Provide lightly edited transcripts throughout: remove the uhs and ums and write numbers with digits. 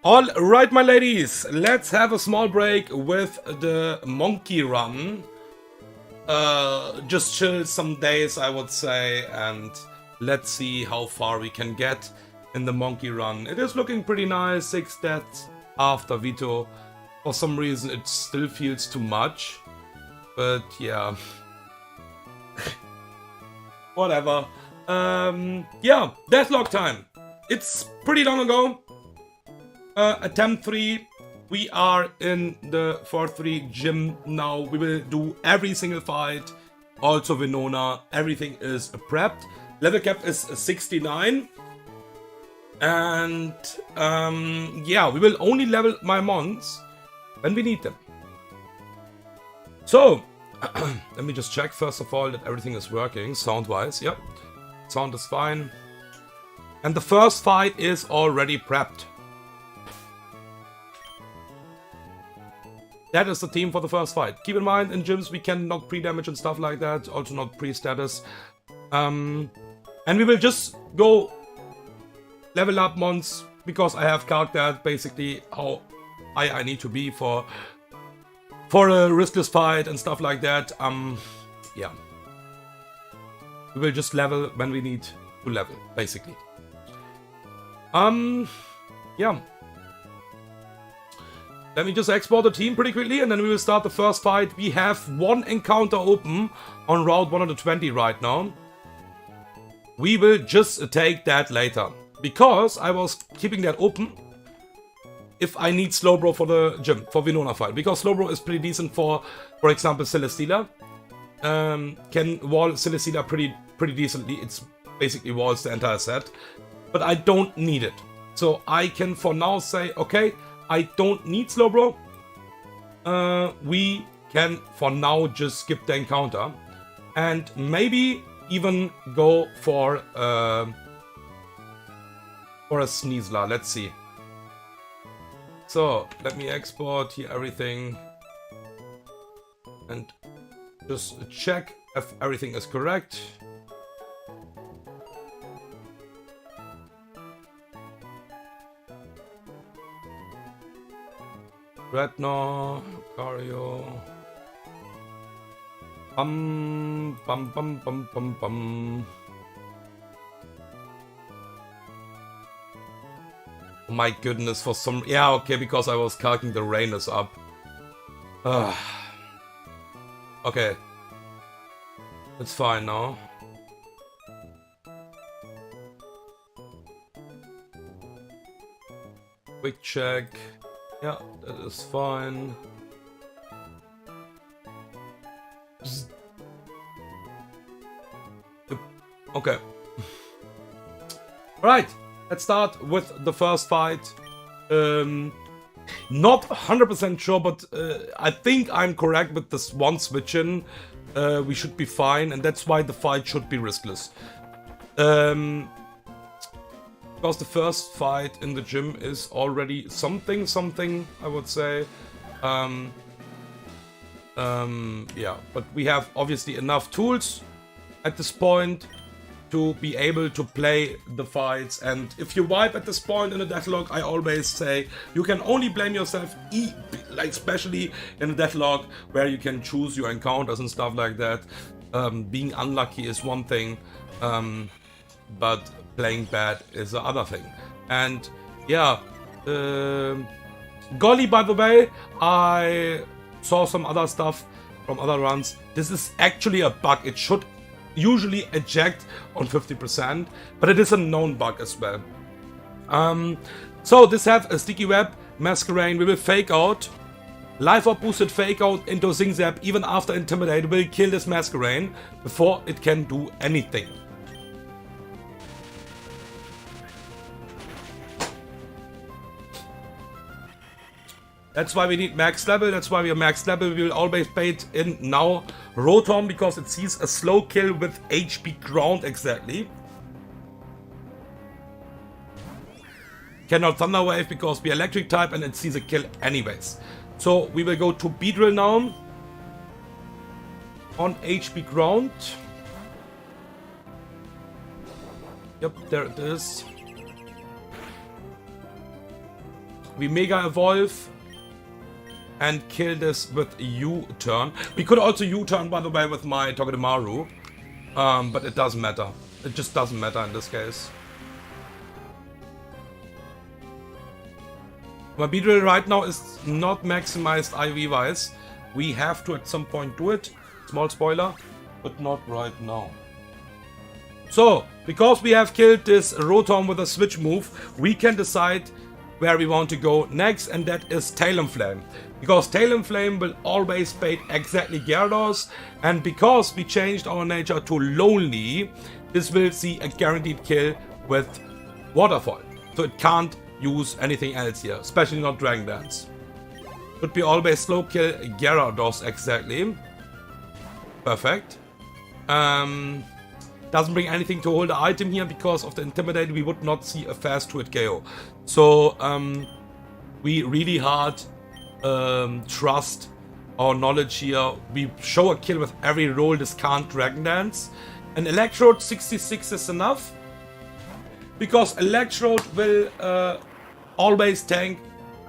All right, my ladies, let's have a small break with the monkey run. Just chill some days, I would say, and let's see how far we can get in the monkey run. It is looking pretty nice, 6 deaths after veto. For some reason it still feels too much, but yeah. Whatever. Yeah, Deathlocke time. It's pretty long ago. Attempt 3, we are in the Fortree gym now. We will do every single fight, also Venona, everything is prepped. Level cap is 69. And yeah, we will only level my mons when we need them. So, let me just check first of all that everything is working sound-wise. Yep, sound is fine. And the first fight is already prepped. That is the team for the first fight. Keep in mind, in gyms we can knock pre-damage and stuff like that, also not pre-status. And we will just go level up mons, because I have calculated basically how high I need to be for a riskless fight and stuff like that. Yeah. We will just level when we need to level, basically. Yeah. Let me just export the team pretty quickly, and then we will start the first fight. We have one encounter open on Route 120 right now. We will just take that later, because I was keeping that open if I need Slowbro for the gym, for Venona fight. Because Slowbro is pretty decent for example, Celesteela. Can wall Celesteela pretty decently. It's basically walls the entire set. But I don't need it. So I can for now say, okay, I don't need Slowbro. We can for now just skip the encounter. And maybe even go for a Sneasler. Let's see. So, let me export here everything. And just check if everything is correct. Redno, Cario. Bum. Oh my goodness, for some... Yeah, okay, because I was calculating the rain is up. Okay. It's fine now. Quick check. Yeah, that is fine. Okay. Alright, let's start with the first fight. Not 100% sure, but I think I'm correct with this one switch in. We should be fine, and that's why the fight should be riskless. Because the first fight in the gym is already something, I would say. Yeah, but we have obviously enough tools at this point. to be able to play the fights. And if you wipe at this point in a Deathlocke, I always say you can only blame yourself, like especially in a Deathlocke where you can choose your encounters and stuff like that. Being unlucky is one thing, but playing bad is the other thing. And yeah, golly, by the way, I saw some other stuff from other runs. This is actually a bug. It should usually eject on 50%, but it is a known bug as well. So this has a sticky web, Masquerade. We will fake out. Life Orb boosted fake out into Zing Zap even after Intimidate will kill this Masquerade before it can do anything. That's why we need max level, that's why we are max level. We will always bait in now Rotom because it sees a slow kill with HP ground exactly. Cannot Thunder Wave because we are electric type and it sees a kill anyways. So we will go to Beedrill now. On HP ground. Yep, there it is. We Mega Evolve and kill this with U-turn. We could also U-turn, by the way, with my Togedemaru, but it doesn't matter. It just doesn't matter in this case. My Beedrill right now is not maximized IV-wise. We have to at some point do it. Small spoiler, but not right now. So, because we have killed this Rotom with a switch move, we can decide where we want to go next, and that is Talonflame. Because Talonflame will always bait exactly Gyarados, and because we changed our nature to Lonely, this will see a guaranteed kill with Waterfall. So it can't use anything else here, especially not Dragon Dance. Could be always slow kill Gyarados exactly. Perfect. Doesn't bring anything to hold the item here because of the Intimidate. We would not see a fast to it KO. So we really hard trust our knowledge here. We show a kill with every roll. This can't Dragon Dance. An Electrode 66 is enough because Electrode will always tank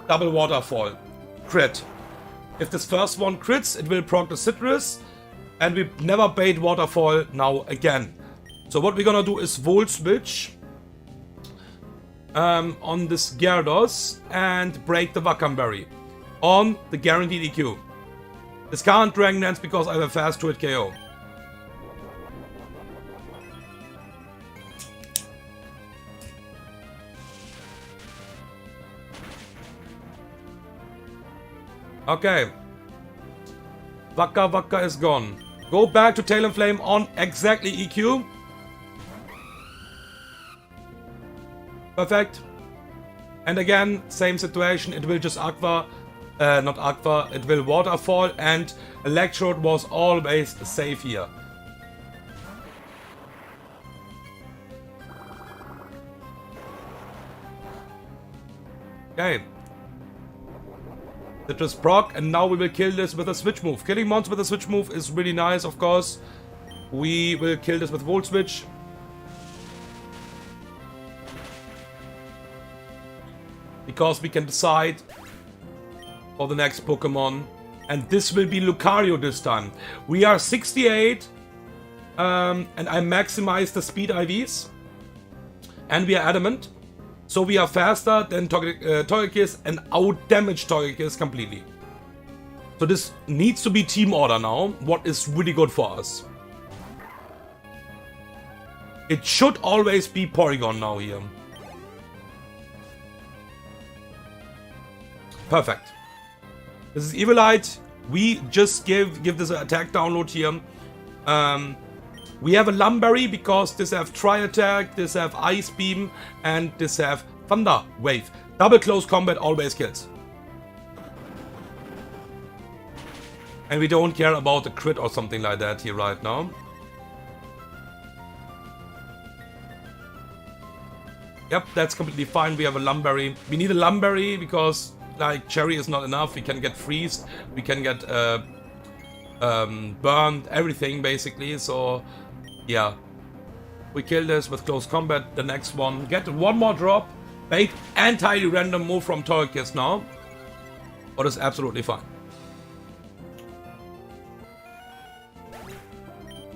double Waterfall crit. If this first one crits, it will proc the Citrus, and we never bait Waterfall now again. So what we're gonna do is Volt Switch on this Gyarados and break the Wackenberry on the guaranteed EQ. This can't Dragon Dance because I have a fast to it KO. Okay. Waka is gone. Go back to Talonflame on exactly EQ. Perfect. And again, same situation. It will just Aqua. Not Aqua. It will Waterfall. And Electrode was always safe here. Okay. Citrus proc, and now we will kill this with a switch move. Killing mons with a switch move is really nice, of course. We will kill this with Volt Switch. Because we can decide for the next Pokemon. And this will be Lucario this time. We are 68. And I maximize the speed IVs. And we are adamant. So we are faster than Togekiss and out-damage Togekiss completely. So this needs to be team order now, what is really good for us. It should always be Porygon now here. Perfect. This is Evilite. We just give this an attack download here. We have a Lumberry because this have Tri-Attack, this have Ice Beam, and this have Thunder Wave. Double close combat always kills. And we don't care about a crit or something like that here right now. Yep, that's completely fine. We have a Lumberry. We need a Lumberry because, like, Cherry is not enough. We can get freezed. We can get burned. Everything, basically. So, yeah. We kill this with close combat. The next one. Get one more drop. Bait entirely random move from Torikis now. But it's absolutely fine.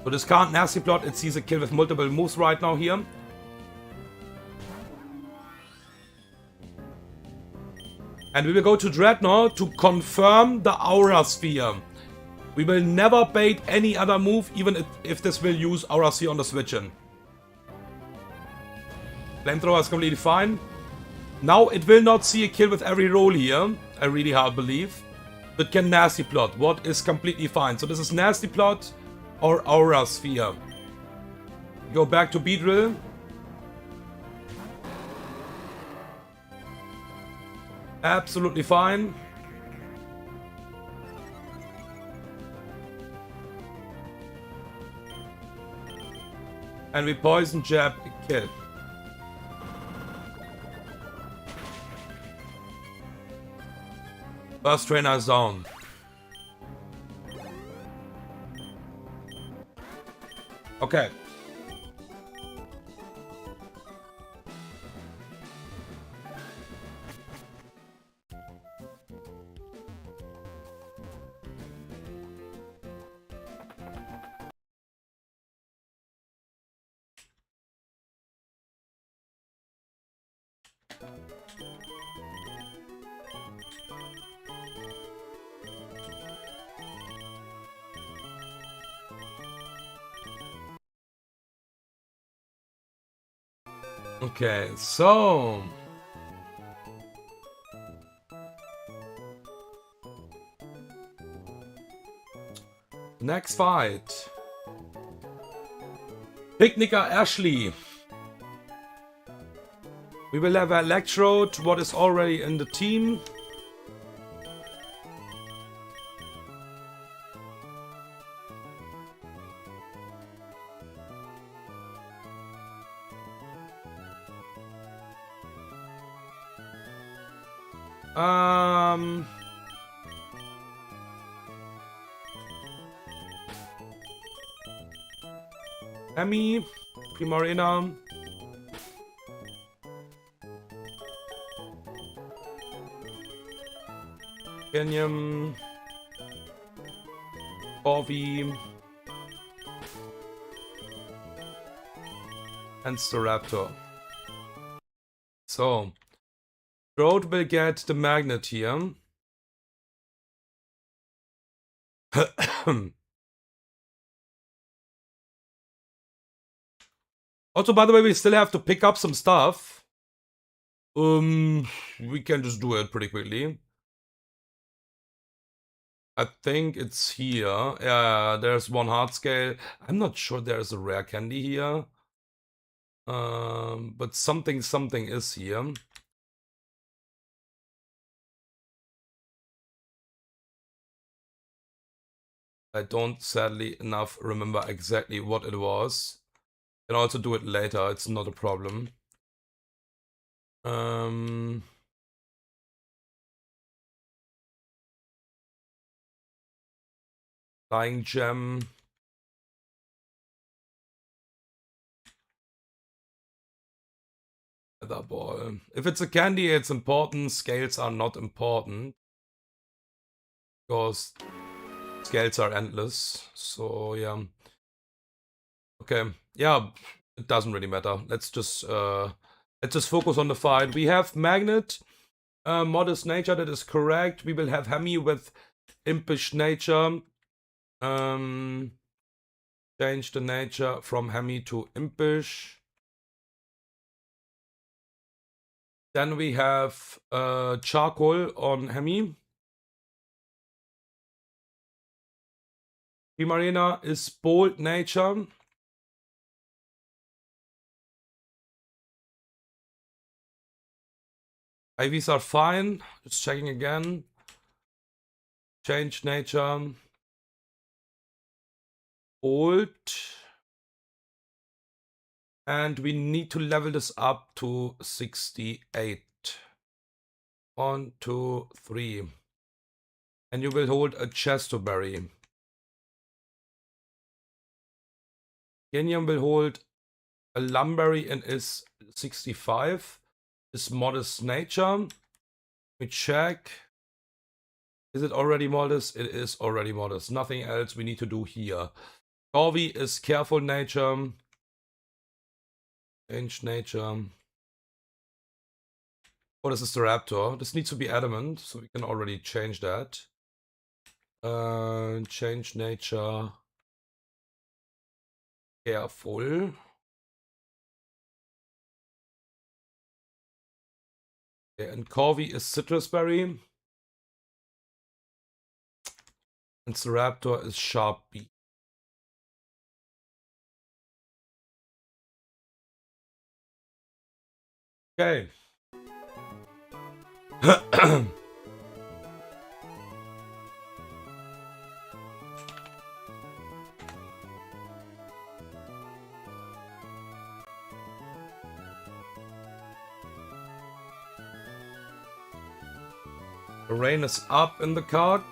So this can't nasty plot. It sees a kill with multiple moves right now here. And we will go to Dreadnought to confirm the Aura Sphere. We will never bait any other move, even if this will use Aura Sphere on the switch in. Flamethrower is completely fine. Now it will not see a kill with every roll here. I really hard believe. But can nasty plot, what is completely fine. So this is nasty plot or Aura Sphere. Go back to Beedrill. Absolutely fine. And we poison jab kill. First trainer is down. Okay. Okay, so next fight. Picnicker Ashley. We will have Electrode, what is already in the team. Emmy, Primarina. Kenyam. Corvi. And Staraptor. So, Road will get the magnet here. Also, by the way, we still have to pick up some stuff. We can just do it pretty quickly. I think it's here. Yeah, there's one hard scale. I'm not sure there's a rare candy here. But something is here. I don't sadly enough remember exactly what it was. Can also do it later, it's not a problem. Flying Gem. Feather Ball. If it's a candy, it's important. Scales are not important. Because scales are endless. So, yeah. Okay. Yeah, it doesn't really matter. Let's just focus on the fight. We have Magnet, Modest Nature, that is correct. We will have Hemi with Impish Nature. Change the nature from Hemi to Impish. Then we have Charcoal on Hemi. Primarina is Bold Nature. IVs are fine. Just checking again. Change nature. Old. And we need to level this up to 68. 1, 2, 3. And you will hold a Chesterberry. Kenyam will hold A Lumberry in is 65. Is modest nature. We check. Is it already modest? It is already modest. Nothing else we need to do here. Corvi is careful nature. Change nature. Oh, this is the raptor. This needs to be adamant, so we can already change that. Change nature. Careful. Okay, and Corvi is citrus berry. And the raptor is sharp B. Okay. The rain is up in the cock.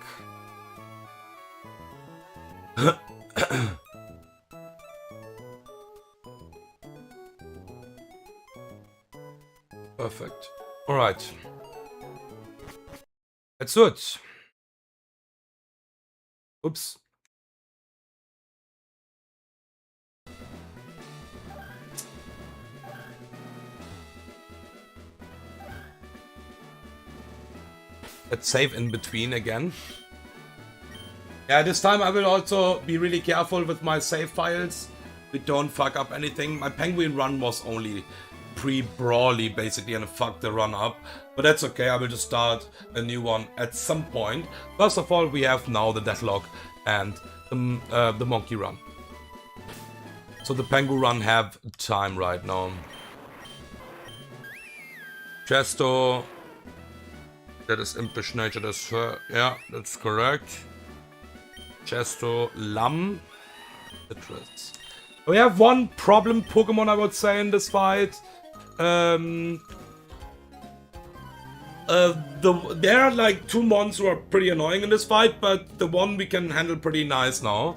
Perfect. All right. Let's do it. Oops. Let's save in between again. Yeah, this time I will also be really careful with my save files. We don't fuck up anything. My penguin run was only pre-brawly basically and fuck the run up. But that's okay, I will just start a new one at some point. First of all, we have now the Deathlocke and the monkey run. So the penguin run have time right now. Chesto. That is impish nature, that's yeah, that's correct. Chesto, Lam, citrus. We have one problem Pokemon, I would say, in this fight. There are like two mons who are pretty annoying in this fight, but the one we can handle pretty nice now.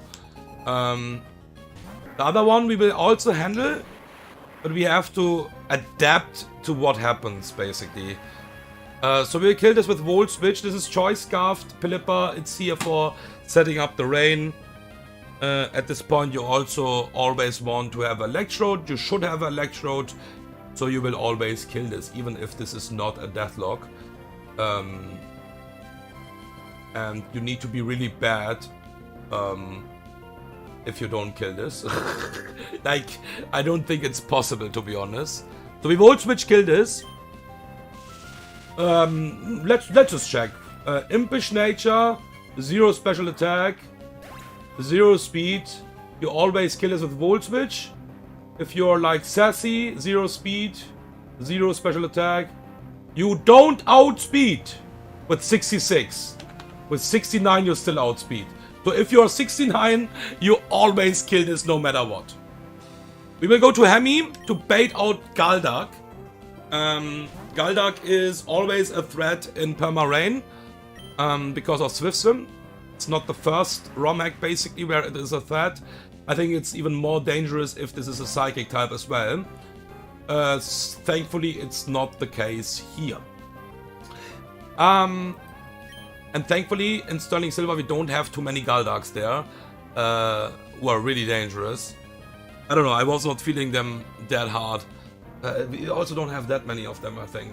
The other one we will also handle, but we have to adapt to what happens, basically. So we'll kill this with Volt Switch. This is Choice Scarfed Pilipper. It's here for setting up the rain. At this point, you also always want to have Electrode. You should have Electrode. So you will always kill this, even if this is not a Deathlocke. And you need to be really bad if you don't kill this. Like, I don't think it's possible, to be honest. So we Volt Switch kill this. Let's just check. Impish nature, 0 special attack, 0 speed. You always kill us with Volt Switch. If you're like sassy, 0 speed, 0 special attack. You don't outspeed with 66. With 69 you still outspeed. So if you're 69, you always kill this no matter what. We will go to Hemi to bait out Galdak. Galdak is always a threat in Perma-Rain because of Swift Swim. It's not the first ROM hack basically where it is a threat. I think it's even more dangerous if this is a Psychic type as well. Thankfully it's not the case here. And thankfully in Sterling Silver we don't have too many Galdaks there who are really dangerous. I don't know, I was not feeling them that hard. We also don't have that many of them, I think.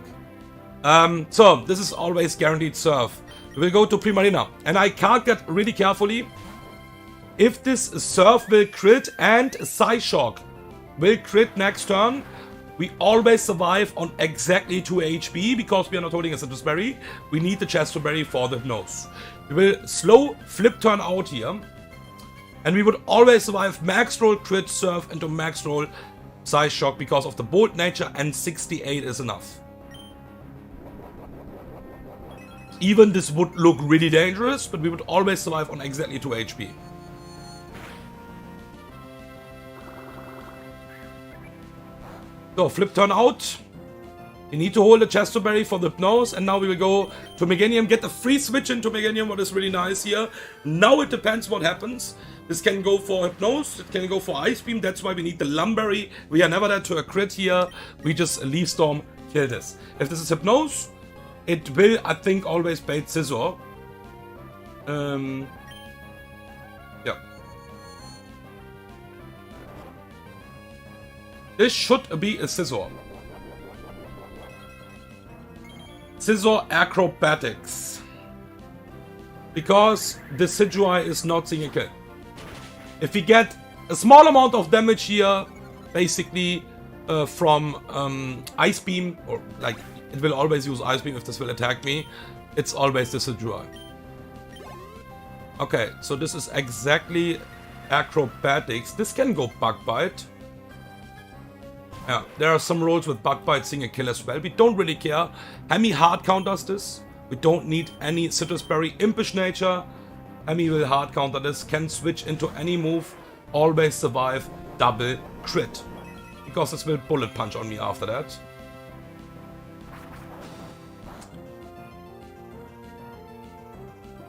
So, this is always guaranteed surf. We will go to Primarina. And I can't get really carefully. If this surf will crit and Psyshock will crit next turn, we always survive on exactly 2 HP because we are not holding a Citrus Berry. We need the Chesto Berry for the nose. We will slow flip turn out here. And we would always survive max roll, crit, surf into max roll Psyshock because of the bold nature, and 68 is enough. Even this would look really dangerous, but we would always survive on exactly 2 HP. So, flip turn out. We need to hold the Chesterberry for the Hypnose, and now we will go to Meganium, get the free switch into Meganium, what is really nice here. Now it depends what happens. This can go for Hypnose, it can go for Ice Beam, that's why we need the Lumberry. We are never there to a crit here, we just Leaf Storm, kill this. If this is Hypnose, it will, I think, always bait Scizor. Yeah. This should be a Scizor. Scizor Acrobatics. Because the Decidueye is not seeing a kill. If we get a small amount of damage here, basically from Ice Beam, or like it will always use Ice Beam if this will attack me, it's always the Decidueye. Okay, so this is exactly Acrobatics. This can go Bug Bite. Yeah, there are some rolls with Bug Bite seeing a kill as well. We don't really care. Hemi hard counters this. We don't need any Citrus Berry. Impish Nature. Hemi will hard counter this. Can switch into any move. Always survive. Double crit. Because this will Bullet Punch on me after that.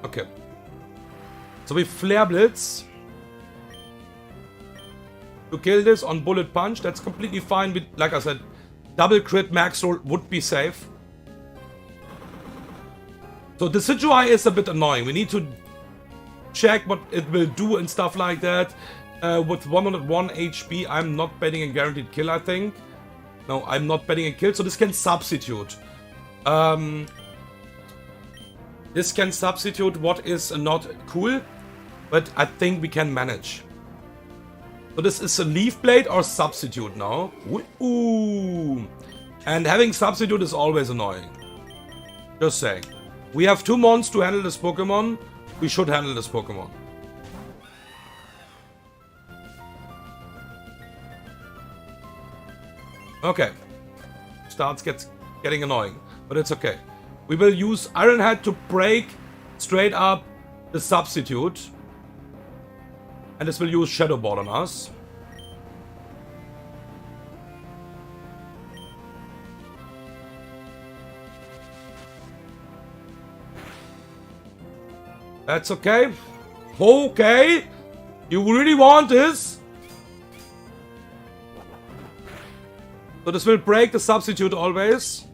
Okay. So we Flare Blitz. To kill this on Bullet Punch, that's completely fine. With, like I said, double crit max roll would be safe. So the Decidueye is a bit annoying. We need to check what it will do and stuff like that. With 101 HP, I'm not betting a guaranteed kill, I think. No, I'm not betting a kill, so this can substitute. This can substitute what is not cool, but I think we can manage. So this is a Leaf Blade or Substitute now. Ooh. And having Substitute is always annoying. Just saying. We have 2 mons to handle this Pokemon. We should handle this Pokemon. Okay. Starts getting annoying. But it's okay. We will use Iron Head to break straight up the Substitute. And this will use Shadow Ball on us. That's okay. Okay. You really want this? So this will break the Substitute always.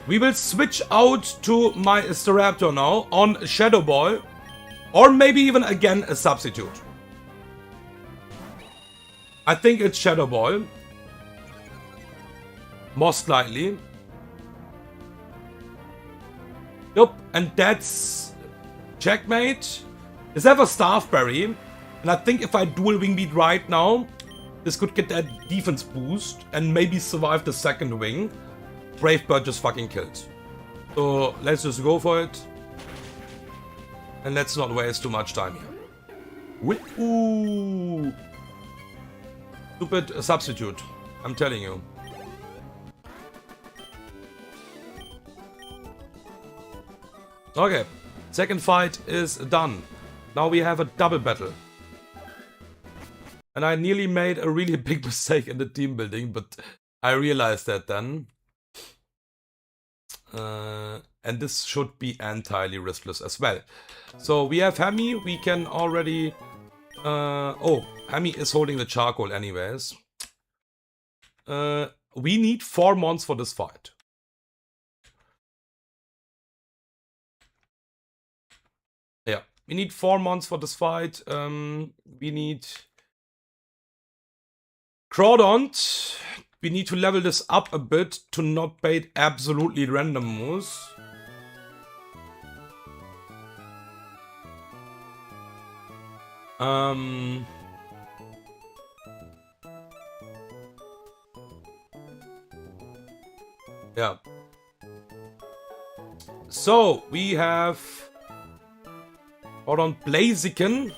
We will switch out to my Staraptor now on Shadow Ball. Or maybe even again a Substitute. I think it's Shadow Ball. Most likely. Yup, and that's checkmate. Is have a Staff Berry. And I think if I dual Wing Beat right now, this could get that defense boost and maybe survive the second wing. Brave Bird just fucking killed. So let's just go for it. And let's not waste too much time here. Ooh. Stupid Substitute. I'm telling you. Okay. Second fight is done. Now we have a double battle. And I nearly made a really big mistake in the team building, but I realized that then. And this should be entirely riskless as well. So we have Hemi. We can already... oh, Hemi is holding the charcoal anyways. We need 4 mons for this fight. Yeah, we need 4 mons for this fight. We need... Crawdont. We need to level this up a bit to not bait absolutely random moves. Yeah. So, we have... Hold on, Blaziken.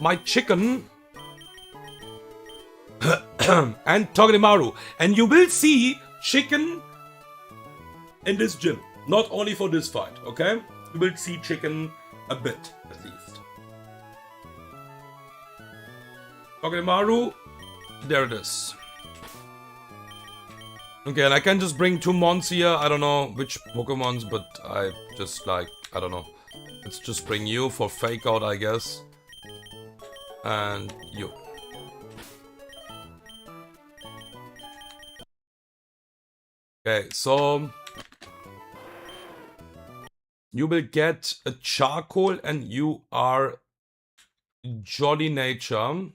My chicken. And Togedemaru. And you will see chicken in this gym. Not only for this fight, okay? You will see chicken a bit, at least. Togedemaru. There it is. Okay, and I can just bring 2 mons here. I don't know which Pokemons, but I just like, I don't know. Let's just bring you for fake out, I guess. And you. Okay, so you will get a charcoal and you are jolly nature.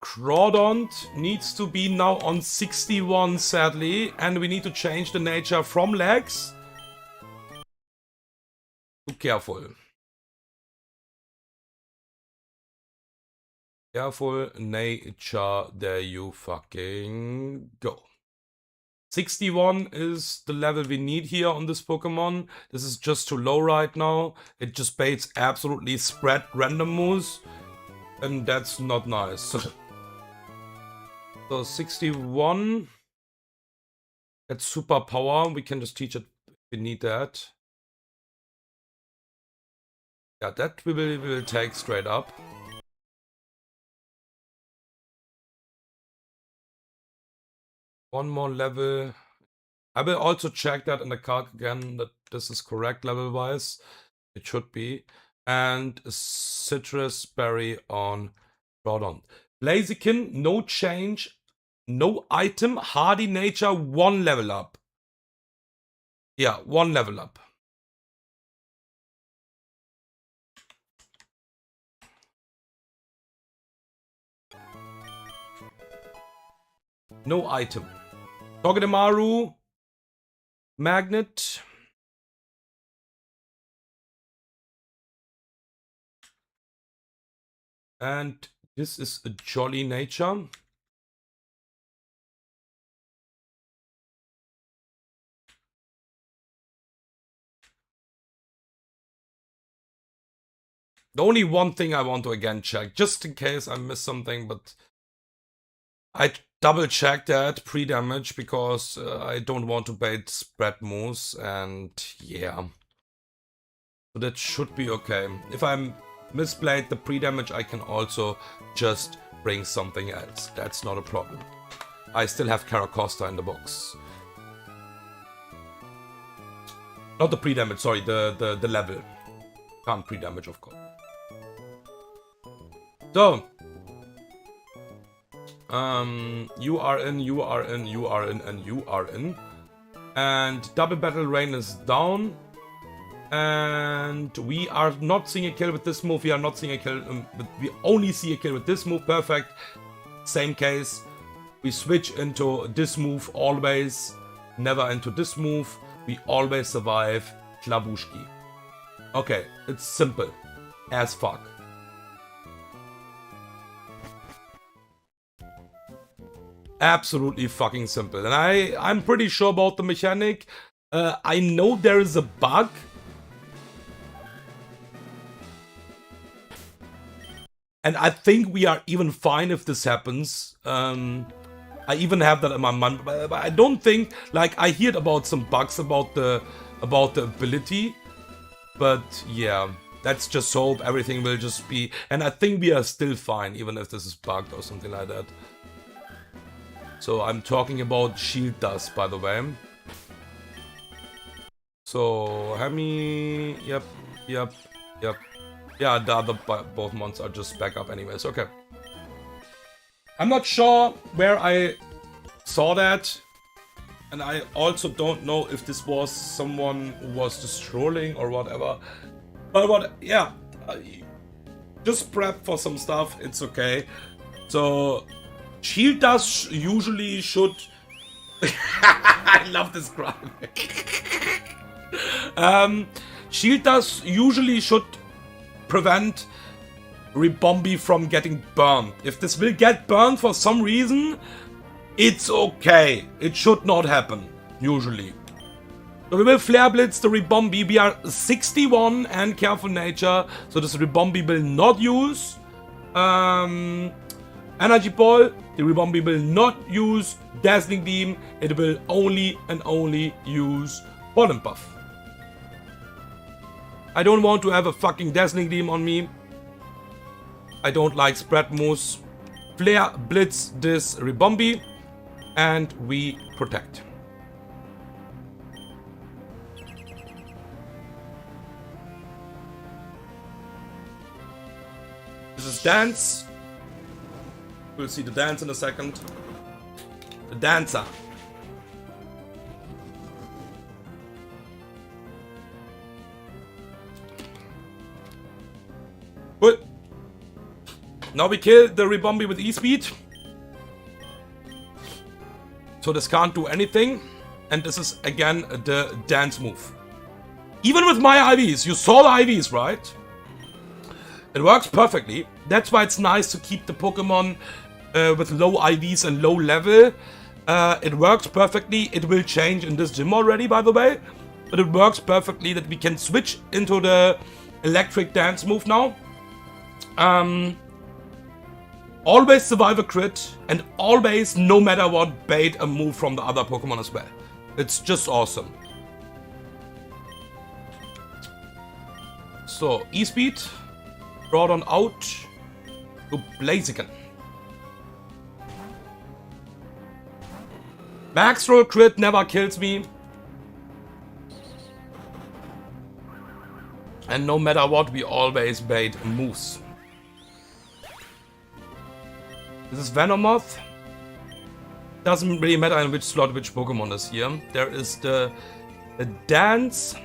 Crawdont needs to be now on 61, sadly, and we need to change the nature from legs to careful. Careful nature, there you fucking go. 61 is the level we need here on this Pokemon. This is just too low right now. It just baits absolutely spread random moves, and that's not nice. So 61, that's superpower. We can just teach it if we need that. Yeah, that we will take straight up. One more level. I will also check that in the card again, that this is correct level-wise. It should be. And a citrus berry on Groudon. Blaziken, no change, no item, hardy nature, 1 level up. Yeah, 1 level up. No item. Togedemaru, magnet. And this is a jolly nature. The only one thing I want to again check, just in case I missed something, but I double check that pre-damage because I don't want to bait spread moves, and yeah. So that should be okay. If I'm misplayed the pre-damage, I can also just bring something else. That's not a problem. I still have Caracosta in the box. Not the pre-damage, sorry, the level. Can't pre-damage, of course. So, you are in, you are in, you are in, and you are in. And double battle rain is down. And we are not seeing a kill with this move. We are not seeing a kill, but we only see a kill with this move. Perfect. Same case. We switch into this move always. Never into this move. We always survive Klabushki. Okay, it's simple as fuck. Absolutely fucking simple. And I'm pretty sure about the mechanic. I know there is a bug. And I think we are even fine if this happens. I even have that in my mind. But I don't think, like, I heard about some bugs about the ability. But yeah, let's just hope everything will just be... And I think we are still fine, even if this is bugged or something like that. So I'm talking about shield dust, by the way. So Hemi, yep. Yeah, the other both mons are just back up anyways. Okay. I'm not sure where I saw that, and I also don't know if this was someone who was just trolling or whatever. But yeah, just prep for some stuff. It's okay. So. Shield dust usually should... I love this graphic. Shield dust usually should prevent Ribombee from getting burned. If this will get burned for some reason, it's okay. It should not happen, usually. So we will Flare Blitz the Ribombee. We are 61 and Careful Nature, so this Ribombee will not use Energy Ball. The Ribombee will not use Dazzling Beam. It will only and only use Pollen buff. I don't want to have a fucking Dazzling Gleam on me. I don't like spread moves. Flare, Blitz, this Ribombi, and we protect. This is Dance. We'll see the dance in a second. The Dancer. Good. Now we kill the Ribombi with E-Speed. So this can't do anything. And this is again the dance move. Even with my IVs, you saw the IVs, right? It works perfectly. That's why it's nice to keep the Pokemon with low IVs and low level. It works perfectly. It will change in this gym already, by the way. But it works perfectly that we can switch into the electric dance move now. Always survive a crit, and always, no matter what, bait a move from the other Pokemon as well. It's just awesome. So, E-Speed, brought on out to Blaziken. Max roll crit never kills me. And no matter what, we always bait moves. This is Venomoth. Doesn't really matter in which slot which Pokemon is here. There is the Dance.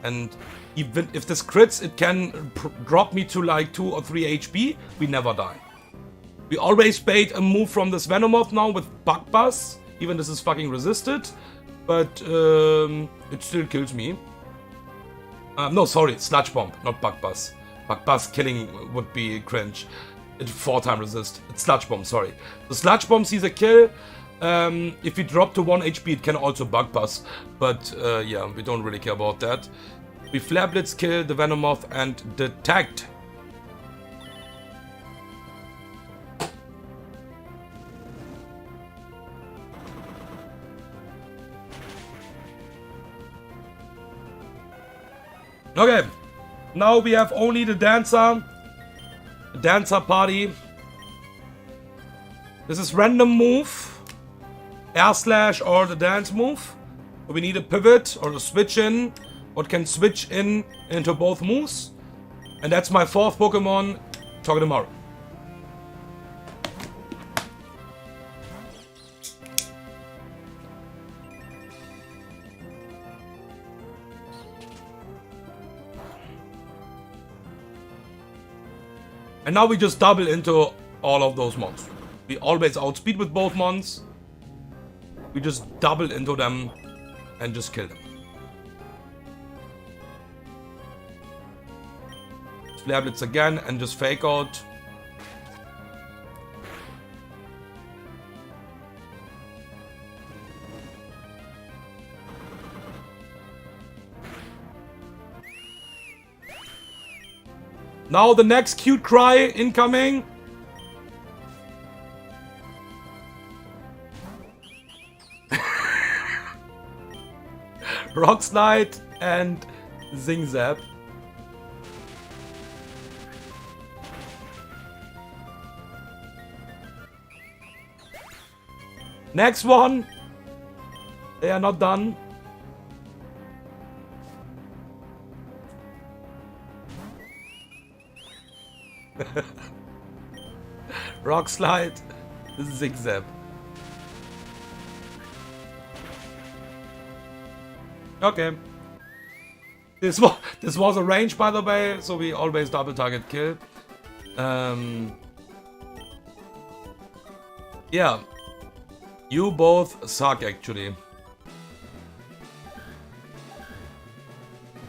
And even if this crits, it can drop me to like 2 or 3 HP. We never die. We always bait a move from this Venomoth now with Bug Buzz. Even this is fucking resisted. But it still kills me. No, sorry, Sludge Bomb, not Bug Buzz. Bug Buzz killing would be cringe. It 4-time resist. It's Sludge Bomb, sorry. The Sludge Bomb sees a kill. If we drop to 1 HP, it can also Bug Buzz. But yeah, we don't really care about that. We Flare Blitz kill the Venomoth and detect. Okay, now we have only the Dancer party. This is random move, Air Slash or the dance move. We need a pivot or a switch in, what can switch in into both moves. And that's my 4th Pokemon. Talk tomorrow. And now we just double into all of those mons. We always outspeed with both mons. We just double into them and just kill them. Flare Blitz again and just fake out. Now the next cute cry incoming. Rock Slide and Zing Zap. Next one. They are not done. Rock Slide, Zig Zap. Okay. This was a range, by the way, so we always double target kill. Yeah. You both suck, actually.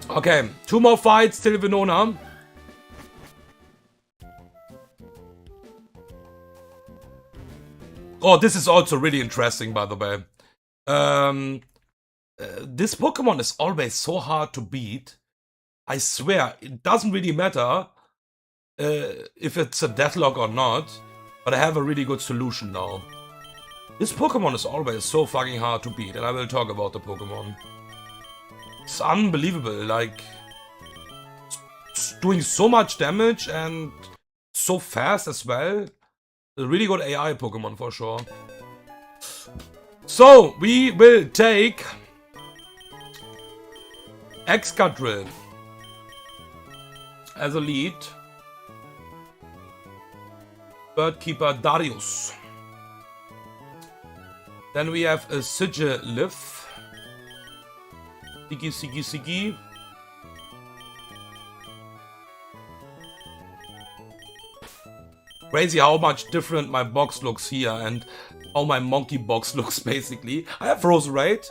Okay, 2 more fights till Venona. Oh, this is also really interesting, by the way. This Pokemon is always so hard to beat. I swear, it doesn't really matter if it's a Deathlocke or not. But I have a really good solution now. This Pokemon is always so fucking hard to beat, and I will talk about the Pokemon. It's unbelievable, like... It's doing so much damage and so fast as well. A really good AI Pokemon for sure. So, we will take... Excadrill as a lead. Birdkeeper Darius. Then we have a Sigilyph. Sigi. Crazy how much different my box looks here and how my monkey box looks basically. I have Roserade.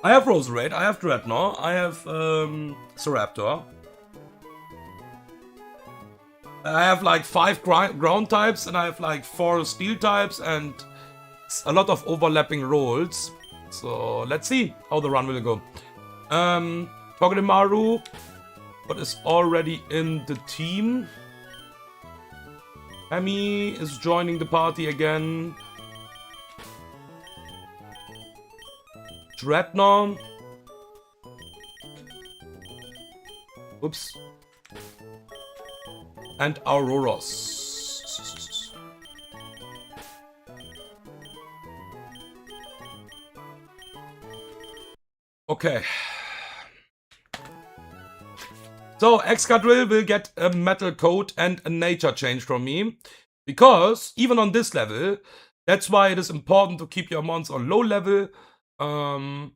I have Dreadnought. I have Staraptor. I have like 5 ground types and I have like 4 steel types and a lot of overlapping roles. So let's see how the run will go. Togedemaru, what is already in the team. Emmy is joining the party again. Dreadnought. Oops. And Auroros. Okay. So, Excadrill will get a metal coat and a nature change from me. Because, even on this level, that's why it is important to keep your mons on low level. I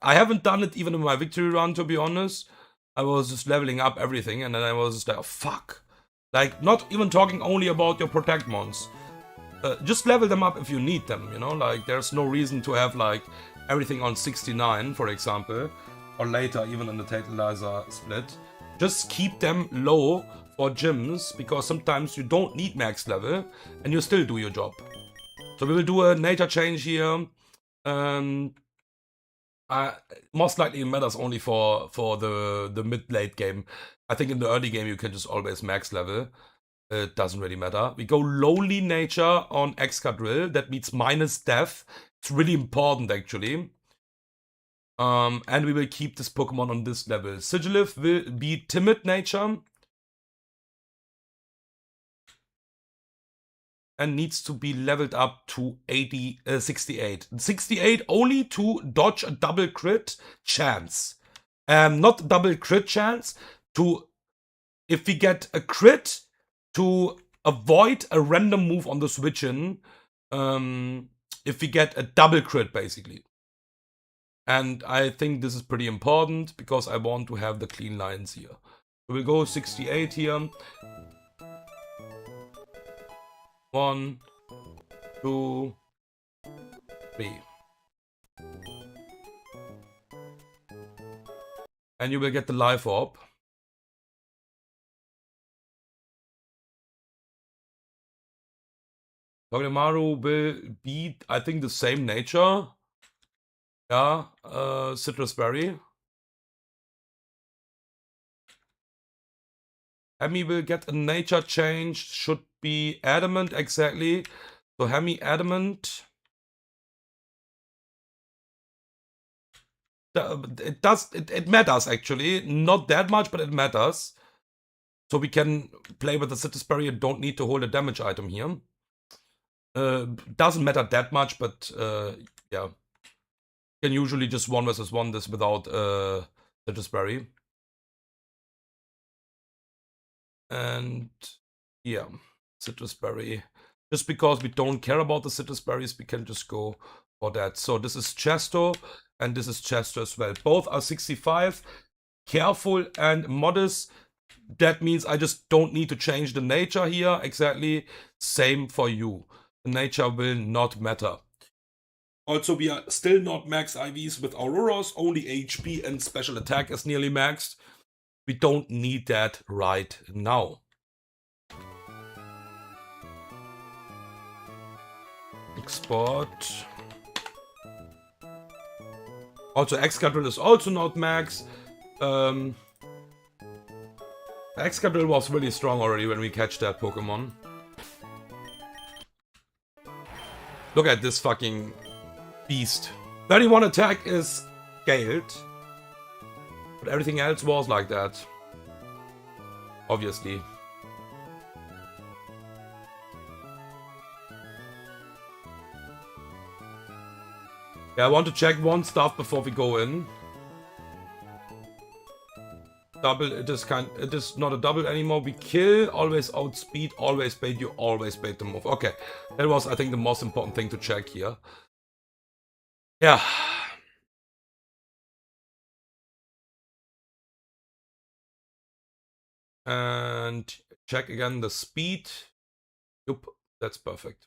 haven't done it even in my victory run, to be honest. I was just leveling up everything and then I was just like, oh, fuck. Like, not even talking only about your protect mons. Just level them up if you need them, you know? Like, there's no reason to have, like, everything on 69, for example. Or later, even in the Tantalizer split. Just keep them low for gyms, because sometimes you don't need max level, and you still do your job. So we will do a nature change here. Most likely it matters only for the mid-late game. I think in the early game you can just always max level. It doesn't really matter. We go lowly nature on Excadrill. That means minus death. It's really important actually. And we will keep this Pokemon on this level. Sigilyph will be timid nature. And needs to be leveled up to 68. 68 only to dodge a double crit chance. Not double crit chance. If we get a crit, to avoid a random move on the switch-in. If we get a double crit, basically. And I think this is pretty important, because I want to have the clean lines here. So we'll go 68 here. 1, 2, 3. And you will get the life orb. Togedemaru will be, I think, the same nature. Yeah, Citrus Berry. Hemi will get a nature change, should be Adamant, exactly. So Hemi Adamant. It matters actually, not that much, but it matters. So we can play with the Citrus Berry and don't need to hold a damage item here. Doesn't matter that much, but yeah. Can usually just 1 versus 1 this without Citrus Berry. And yeah, Citrus Berry. Just because we don't care about the Citrus Berries, we can just go for that. So this is Chesto, and this is Chesto as well. Both are 65. Careful and modest. That means I just don't need to change the nature here. Exactly. Same for you. The nature will not matter. Also, we are still not max IVs with Auroros. Only HP and special attack is nearly maxed. We don't need that right now. Export. Also, Excadrill is also not max. Excadrill was really strong already when we catch that Pokemon. Look at this fucking beast. 31 attack is scaled. But everything else was like that. Obviously. Yeah, I want to check one stuff before we go in. Double, it is not a double anymore. We kill, always outspeed, always bait, you always bait the move. Okay, that was, I think, the most important thing to check here. Yeah. And check again the speed. Yup, that's perfect.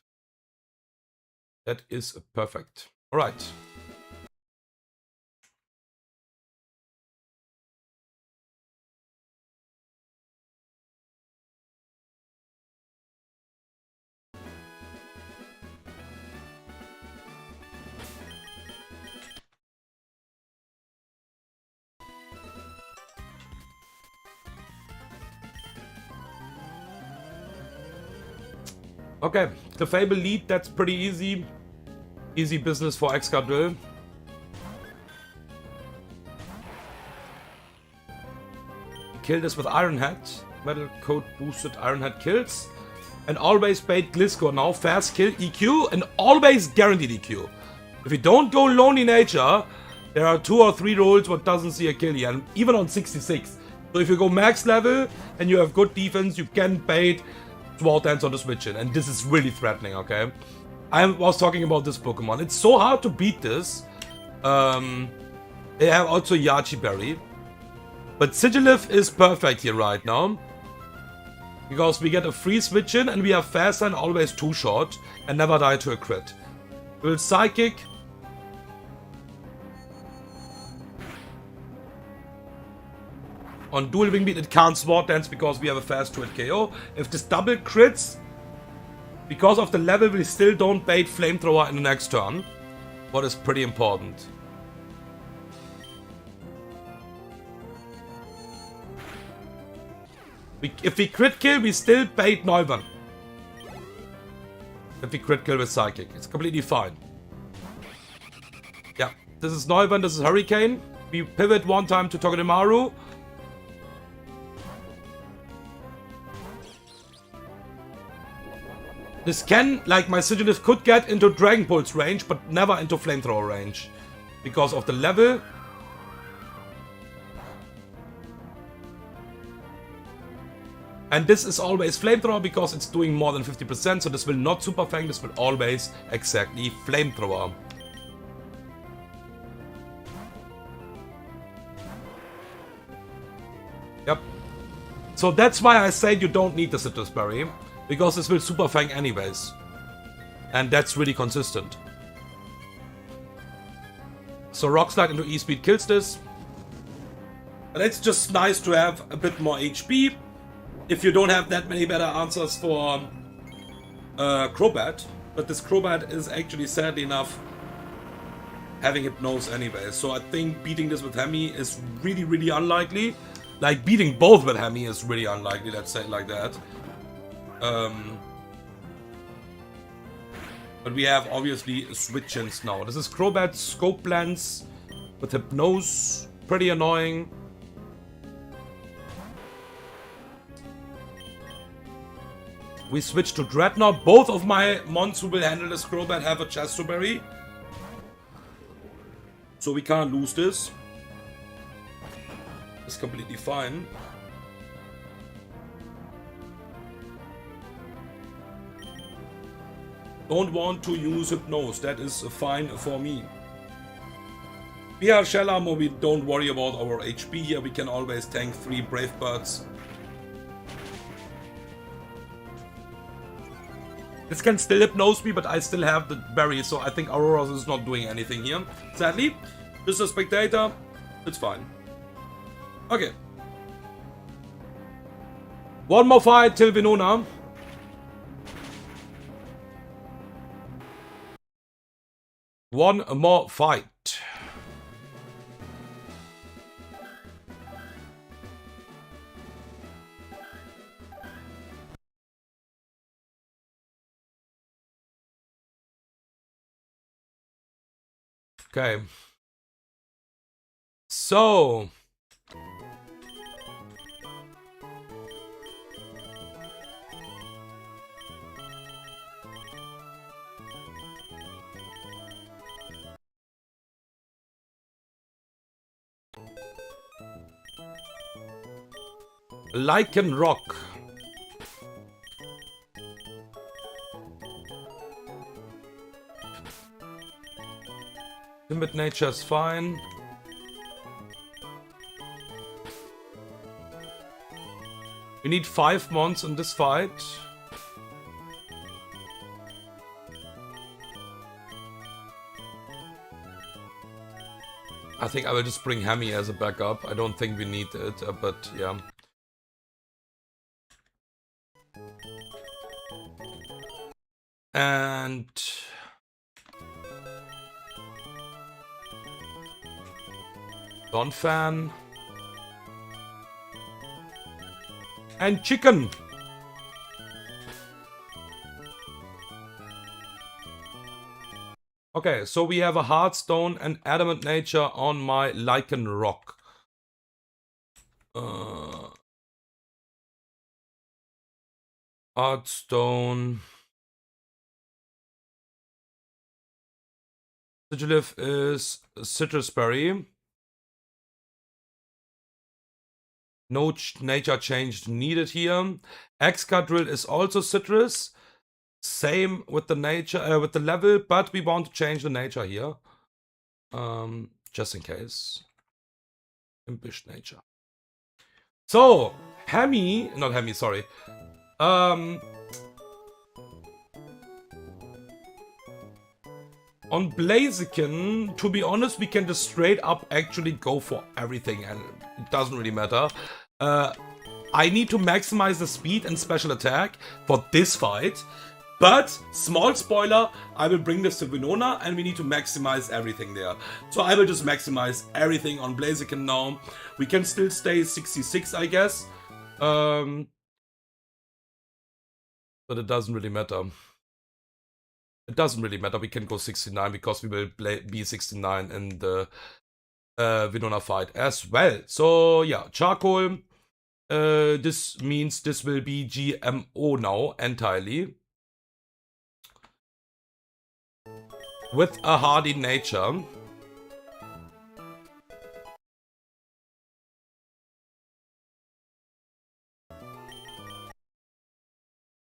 That is perfect. All right. Okay, the Fable lead, that's pretty easy. Easy business for Excadrill. Kill this with Iron Head. Metal Coat boosted Iron Head kills. And always bait Gliscor now. Fast kill EQ and always guaranteed EQ. If you don't go Lonely Nature, there are 2 or 3 rolls what doesn't see a kill yet, even on 66. So if you go max level and you have good defense, you can bait Sword Dance on the switch in. And this is really threatening, okay? I was talking about this Pokemon. It's so hard to beat this. They have also Yachi Berry. But Sigilif is perfect here right now. Because we get a free switch in and we have fast and always 2-shot and never die to a crit. We'll Psychic. On dual wing beat it can't Sword Dance because we have a fast 2-hit KO. If this double crits, because of the level we still don't bait Flamethrower in the next turn. What is pretty important. If we crit kill, we still bait Neuven. If we crit kill with Psychic, it's completely fine. Yeah, this is Neuven, this is Hurricane. We pivot one time to Togedemaru. This can, like my Sigilif could get into Dragon Pulse range, but never into Flamethrower range. Because of the level. And this is always Flamethrower because it's doing more than 50%, so this will not Super Fang, this will always exactly Flamethrower. Yep. So that's why I say you don't need the Citrus Berry, because this will Super Fang anyways. And that's really consistent. So Rock Slide into E-Speed kills this. But it's just nice to have a bit more HP. If you don't have that many better answers for Crobat. But this Crobat is actually, sadly enough, having Hypnose anyway. So I think beating this with Hemi is really, really unlikely. Like, beating both with Hemi is really unlikely, let's say it like that. But we have, obviously, switch-ins now. This is Crobat Scope Lens with Hypnose. Pretty annoying. We switch to Dreadnought. Both of my mons who will handle this Crobat have a Chesterberry. So we can't lose this. It's completely fine. Don't want to use Hypnose. That is fine for me. We are Shell Armor. We don't worry about our HP here. We can always tank 3 Brave Birds. This can still Hypnose me, but I still have the berry, so I think Aurora is not doing anything here. Sadly, just a Spectator, it's fine. Okay. One more fight till Venona. One more fight. Okay. So. Lichen Rock. Timid nature is fine. We need 5 mons in this fight. I think I will just bring Hammy as a backup. I don't think we need it, but yeah. And Donphan and chicken. Okay, so we have a hardstone and adamant nature on my lichen rock. Hardstone. Sigilif is citrus berry. No nature change needed here. Excadrill is also citrus. Same with the nature, with the level, but we want to change the nature here. Just in case. Impish nature. So, Hammy, not Hammy, sorry. On Blaziken, to be honest, we can just straight up actually go for everything, and it doesn't really matter. I need to maximize the speed and special attack for this fight. But, small spoiler, I will bring this to Winona and we need to maximize everything there. So I will just maximize everything on Blaziken now. We can still stay 66, I guess. But it doesn't really matter. It doesn't really matter, we can go 69 because we will be 69 in the Winona fight as well. So yeah, charcoal. This means this will be GMO now entirely. With a hardy nature.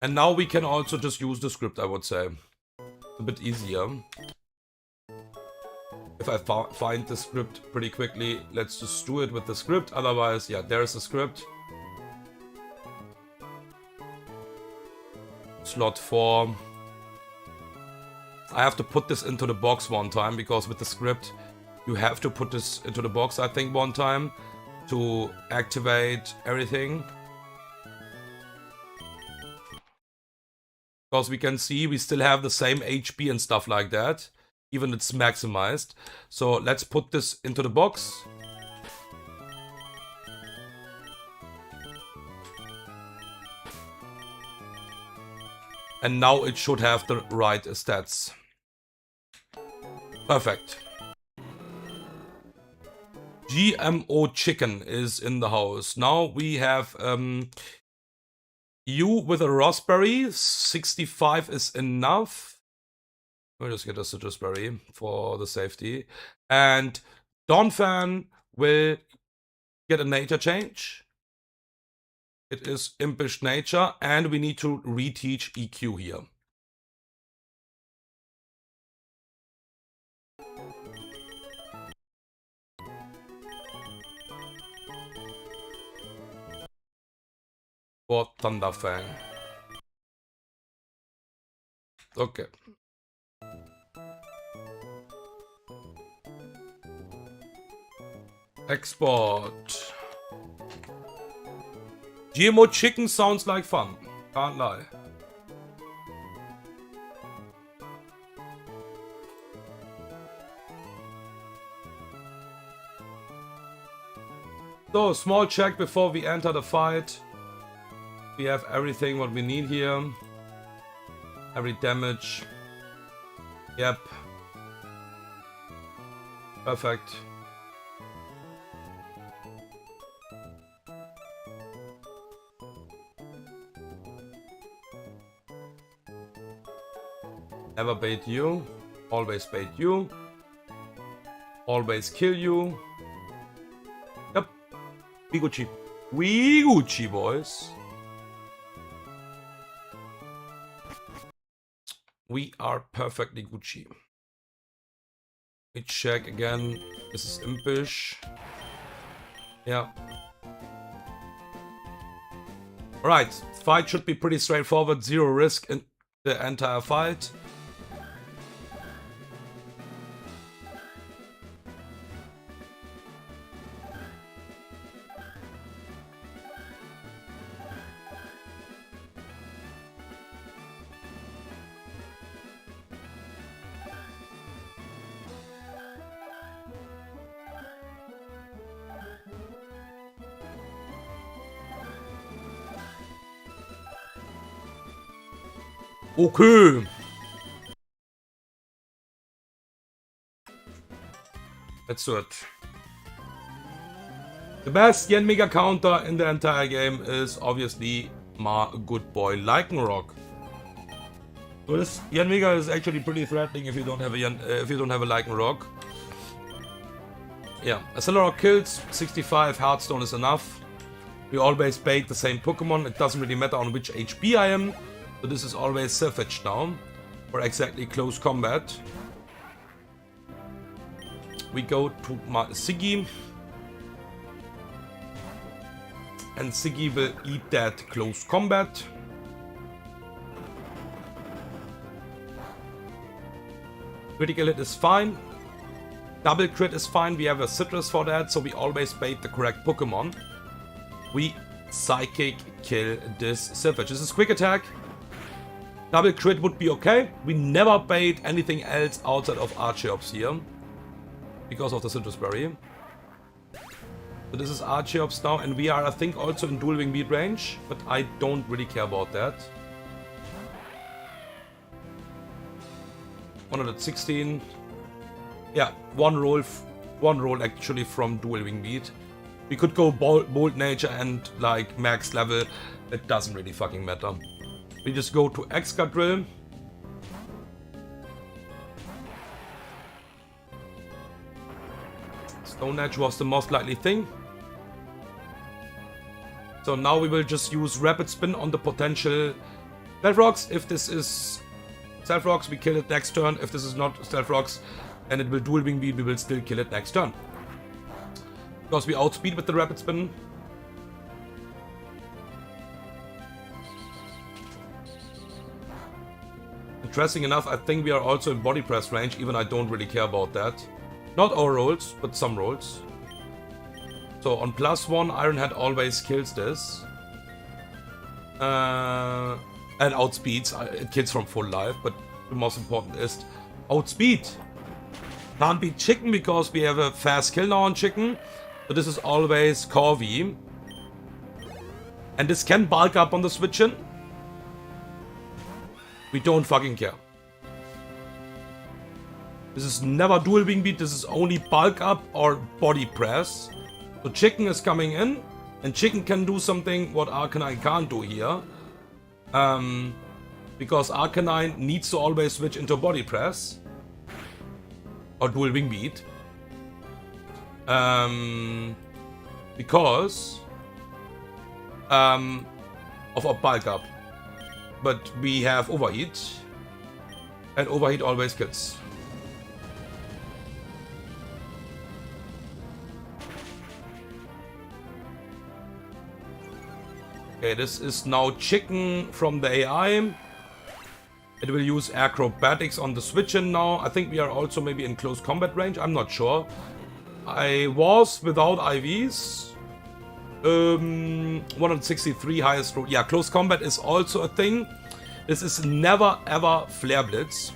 And now we can also just use the script, I would say. A bit easier. If I find the script pretty quickly, let's just do it with the script. Otherwise, yeah, there is a script. Slot 4. I have to put this into the box one time, because with the script, you have to put this into the box, I think, one time to activate everything. Because we can see we still have the same HP and stuff like that, even it's maximized. So let's put this into the box. And now it should have the right stats. Perfect. GMO chicken is in the house. Now we have you with a raspberry. 65 is enough. We'll just get a citrus berry for the safety. And Donphan will get a nature change. It is impish nature, and we need to reteach EQ here. For Thunderfang. Okay. Export. GMO chicken sounds like fun. Can't lie. So, small check before we enter the fight. We have everything what we need here. Every damage. Yep. Perfect. Never bait you. Always bait you. Always kill you. Yep. We Gucci. We Gucci, boys. We are perfectly Gucci. We check again. This is impish. Yeah. Alright. Fight should be pretty straightforward. Zero risk in the entire fight. Okay. Let's do it. The best Yen Mega counter in the entire game is obviously my good boy Lycanroc. So this Yen Mega is actually pretty threatening if you don't have a Lycanroc. Yeah, Accelerock kills, 65 Heartstone is enough. We always bait the same Pokemon, it doesn't really matter on which HP I am. So this is always Savage now, for exactly close combat. We go to my Siggy. And Siggy will eat that close combat. Critical hit is fine. Double crit is fine, we have a citrus for that, so we always bait the correct Pokemon. We Psychic kill this Savage. This is quick attack. Double crit would be okay. We never bait anything else outside of Archeops here. Because of the Citrus Berry. So this is Archeops now, and we are, I think, also in Dual Wing Beat range. But I don't really care about that. 116. Yeah, one roll actually from Dual Wing Beat. We could go Bold Nature and like max level. It doesn't really fucking matter. We just go to Excadrill. Stone Edge was the most likely thing. So now we will just use Rapid Spin on the potential Stealth Rocks. If this is Stealth Rocks, we kill it next turn. If this is not Stealth Rocks and it will Dual Wing Beat, we will still kill it next turn. Because we outspeed with the Rapid Spin. Interesting enough, I think we are also in body press range, even I don't really care about that. Not all rolls, but some rolls. So on +1, Ironhead always kills this. And outspeeds. It kills from full life, but the most important is outspeed. Can't be Chicken because we have a fast kill now on Chicken. So this is always Corvi. And this can bulk up on the switch in. We don't fucking care. This is never Dual Wing Beat, this is only bulk up or body press. So Chicken is coming in, and Chicken can do something what Arcanine can't do here. Because Arcanine needs to always switch into body press. Or Dual Wing Beat. Because of a bulk up. But we have Overheat, and Overheat always kills. Okay, this is now Chicken from the AI. It will use Acrobatics on the switch-in now. I think we are also maybe in close combat range, I'm not sure. I was without IVs. 163 highest roll. Yeah, close combat is also a thing. This is never ever Flare Blitz.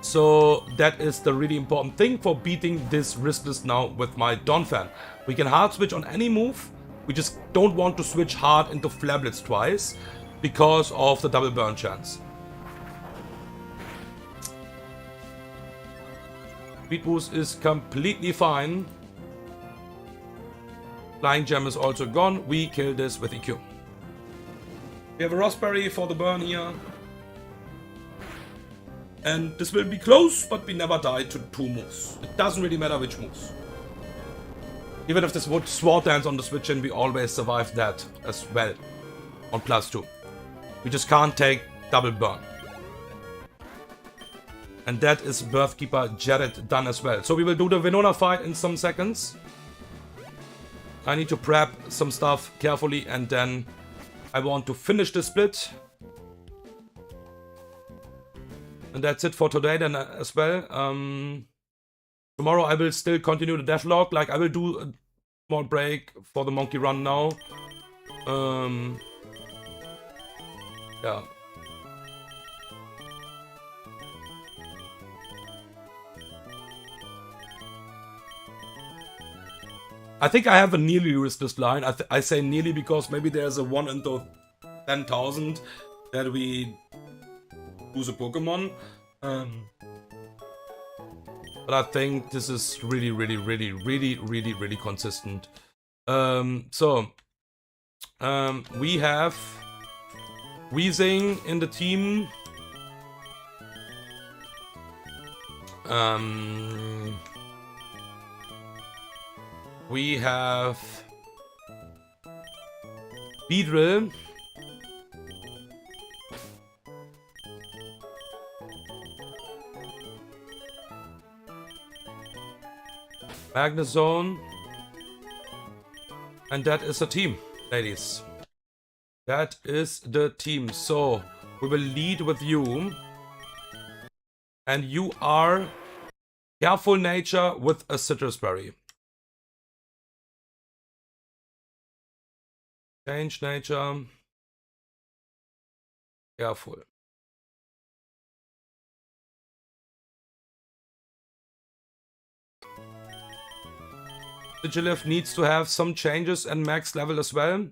So that is the really important thing for beating this Riskless now with my Donphan. We can hard switch on any move. We just don't want to switch hard into Flare Blitz twice because of the double burn chance. Speed boost is completely fine. Flying gem is also gone. We kill this with EQ. We have a raspberry for the burn here. And this will be close, but we never die to 2 moves. It doesn't really matter which moves. Even if this would sword dance on the switch in, we always survive that as well. On +2. We just can't take double burn. And that is Birthkeeper Jared done as well. So we will do the Venona fight in some seconds. I need to prep some stuff carefully and then I want to finish the split. And that's it for today then as well. Tomorrow I will still continue the Deathlocke. Like I will do a small break for the monkey run now. Yeah. I think I have a nearly useless line. I say nearly because maybe there's a 1 into 10,000 that we lose a Pokemon. But I think this is really consistent. We have Weezing in the team. We have Beedrill. Magnezone. And that is the team, ladies. That is the team. So, we will lead with you. And you are Careful Nature with a Citrus Berry. Change nature. Careful. Sigilyph needs to have some changes and max level as well.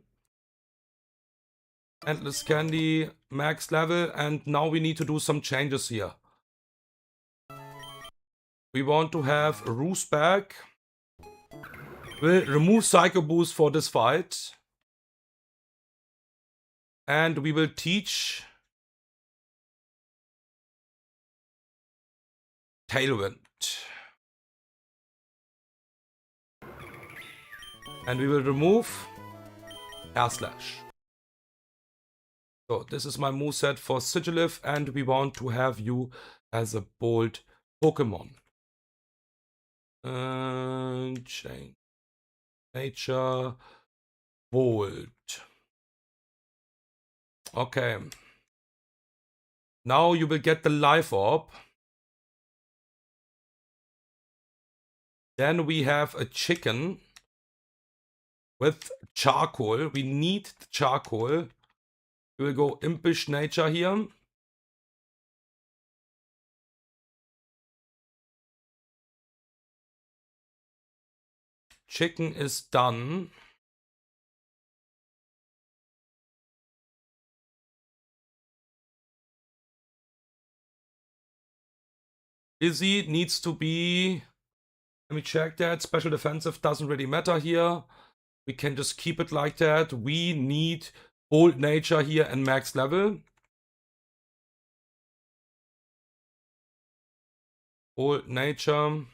Endless Candy, max level, and now we need to do some changes here. We want to have Roost back. We'll remove Psycho Boost for this fight. And we will teach Tailwind. And we will remove Air Slash. So this is my moveset for Sigilyph and we want to have you as a bold Pokemon. Change nature, bold. Okay. Now you will get the Life Orb. Then we have a chicken with charcoal. We need the charcoal. We will go Impish Nature here. Chicken is done. Izzy needs to be... Let me check that. Special defensive doesn't really matter here. We can just keep it like that. We need Bold Nature here and max level. Bold Nature.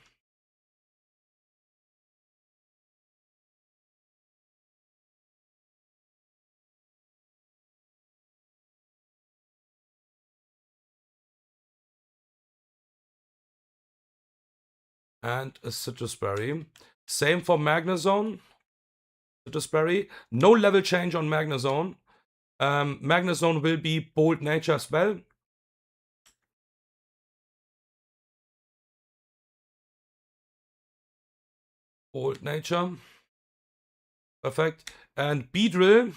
And a Citrus Berry. Same for Magnezone. Citrus Berry. No level change on Magnezone. Magnezone will be Bold Nature as well. Bold Nature. Perfect. And Beedrill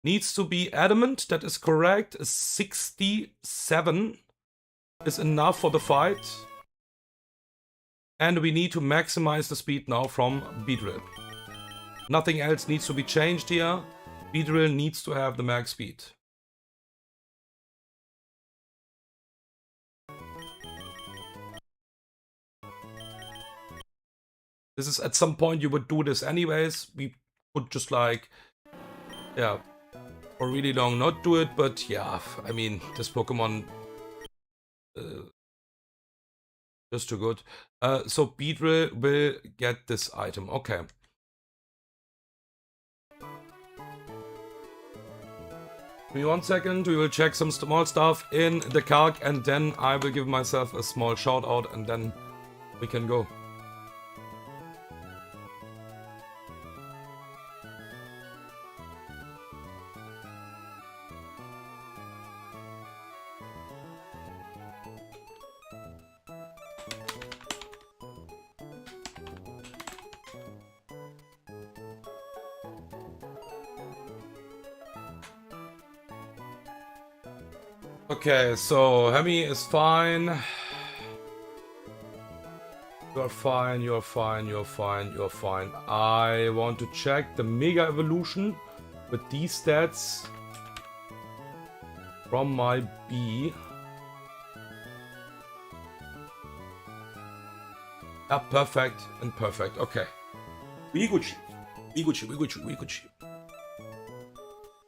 needs to be Adamant. That is correct. 67 is enough for the fight. And we need to maximize the speed now from Beedrill. Nothing else needs to be changed here. Beedrill needs to have the max speed. This is at some point you would do this anyways. We would just like, yeah, for really long not do it, but yeah, I mean, this Pokemon just too good. So Beedrill will get this item. Okay. Give me 1 second. We will check some small stuff in the calc, and then I will give myself a small shout out, and then we can go. Okay, so Hemi is fine. You're fine, you're fine, you're fine, you're fine. I want to check the Mega Evolution with these stats from my B. Yeah, perfect and perfect. Okay. We Gucci. We Gucci, we Gucci, we Gucci.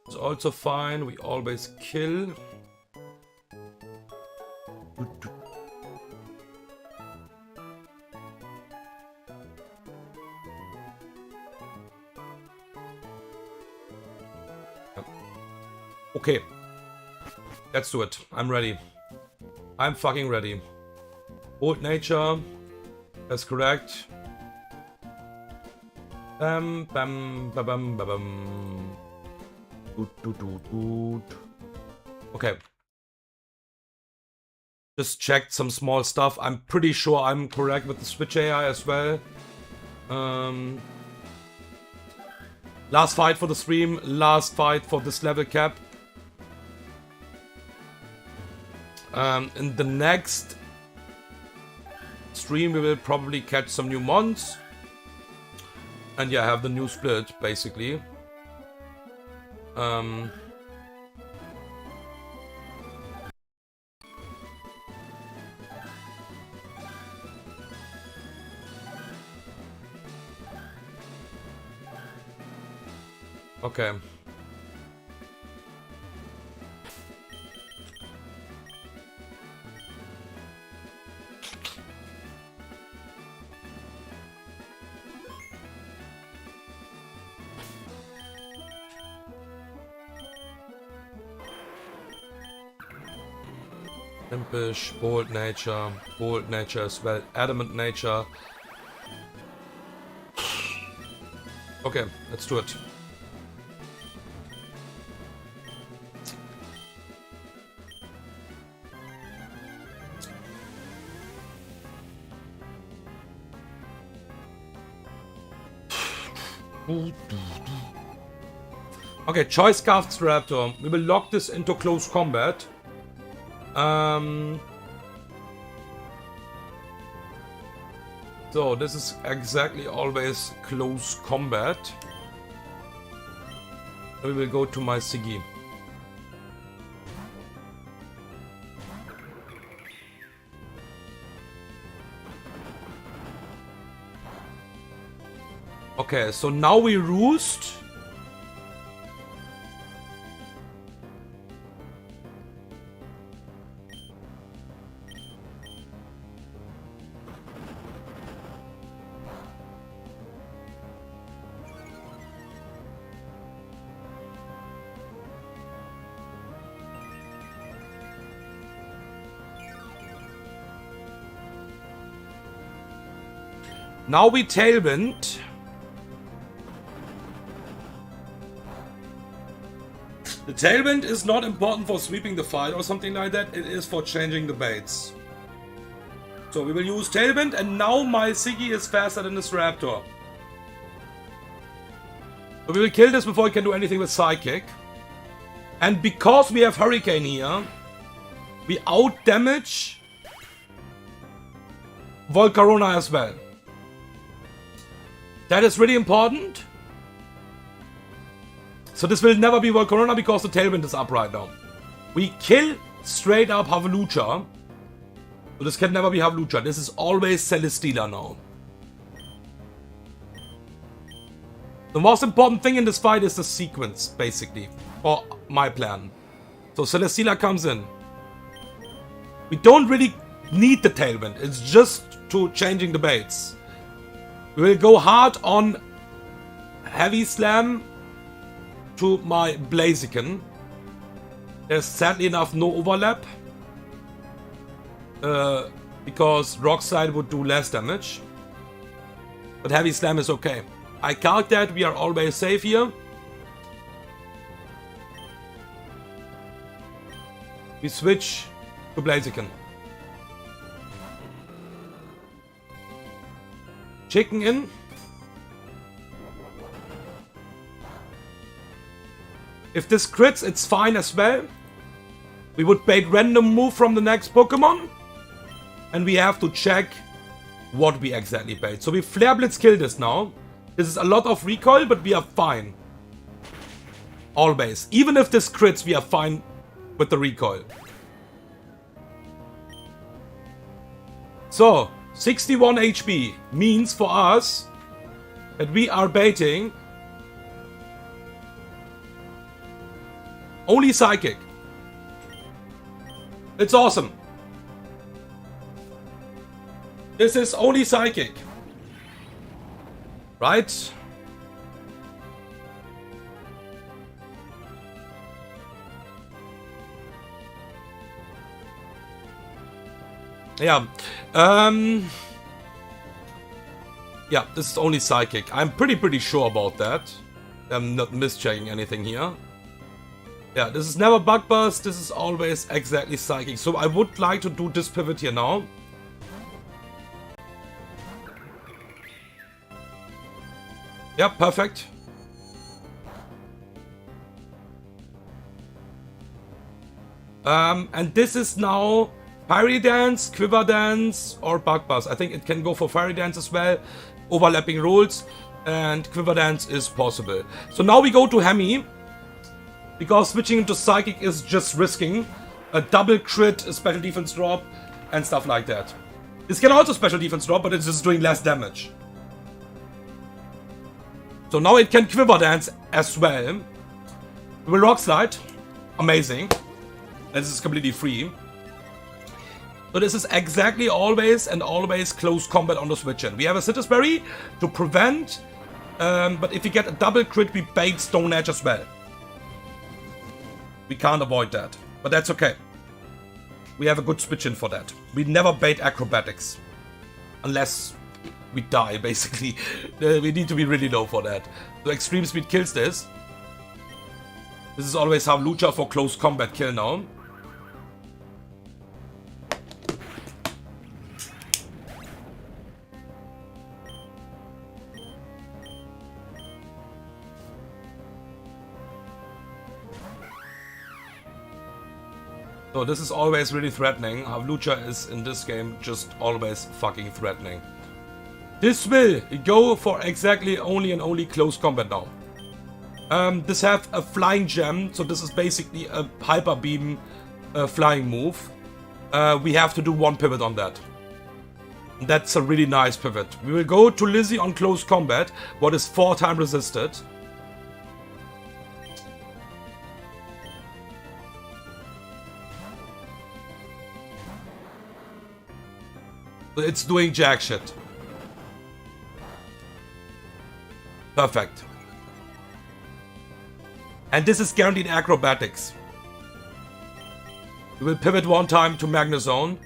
It's also fine. We always kill. Okay, let's do it. I'm ready. I'm fucking ready. Bold nature. That's correct. Bam, bam, ba bam, ba bam. Okay. Just checked some small stuff. I'm pretty sure I'm correct with the Switch AI as well. Last fight for the stream. Last fight for this level cap. In the next stream we will probably catch some new mons. And yeah, have the new split, basically. Okay. Impish, bold nature as well, adamant nature. Okay, let's do it. Okay, Choice Scarfed Raptor. We will lock this into close combat. So this is exactly always close combat. We will go to my Siggy. Okay, so now we roost. Now we Tailwind. The Tailwind is not important for sweeping the fight or something like that. It is for changing the baits. So we will use Tailwind, and now my Siggy is faster than this Raptor. So we will kill this before we can do anything with Psychic. And because we have Hurricane here, we out-damage Volcarona as well. That is really important. So this will never be Volcarona because the Tailwind is up right now. We kill straight up Havalucha. So this can never be Havalucha. This is always Celesteela now. The most important thing in this fight is the sequence, basically. Or my plan. So Celesteela comes in. We don't really need the Tailwind. It's just to changing the baits. We will go hard on Heavy Slam to my Blaziken. There's sadly enough no overlap. Because Rock Slide would do less damage. But Heavy Slam is okay. I calc that we are always safe here. We switch to Blaziken. Chicken in. If this crits, it's fine as well. We would bait random move from the next Pokemon. And we have to check what we exactly bait. So we Flare Blitz kill this now. This is a lot of recoil, but we are fine. Always. Even if this crits, we are fine with the recoil. So, 61 HP means for us that we are baiting only Psychic. It's awesome. This is only Psychic. Right? Yeah. Yeah, this is only Psychic. I'm pretty sure about that. I'm not mischecking anything here. Yeah, this is never Bug Buzz. This is always exactly Psychic. So I would like to do this pivot here now. Yeah, perfect. And this is now Fairy Dance, Quiver Dance, or Bug Buzz. I think it can go for Fairy Dance as well. Overlapping rules, and Quiver Dance is possible. So now we go to Hemi, because switching into Psychic is just risking a double crit, a special defense drop, and stuff like that. This can also special defense drop, but it's just doing less damage. So now it can Quiver Dance as well. We will Rock Slide. Amazing. And this is completely free. So this is exactly always close combat on the switch in. We have a Citrus Berry to prevent, but if we get a double crit, we bait Stone Edge as well. We can't avoid that, but that's okay. We have a good switch in for that. We never bait Acrobatics. Unless we die, basically. We need to be really low for that. So Extreme Speed kills this. This is always how Lucha for close combat kill now. So this is always really threatening. Havlucha is in this game just always fucking threatening. This will go for exactly only and only close combat now. This have a flying gem, so this is basically a hyper beam flying move. We have to do one pivot on that. That's a really nice pivot. We will go to Lizzie on close combat, what is 4 times resisted. It's doing jack shit. Perfect. And this is guaranteed acrobatics. We will pivot one time to Magnezone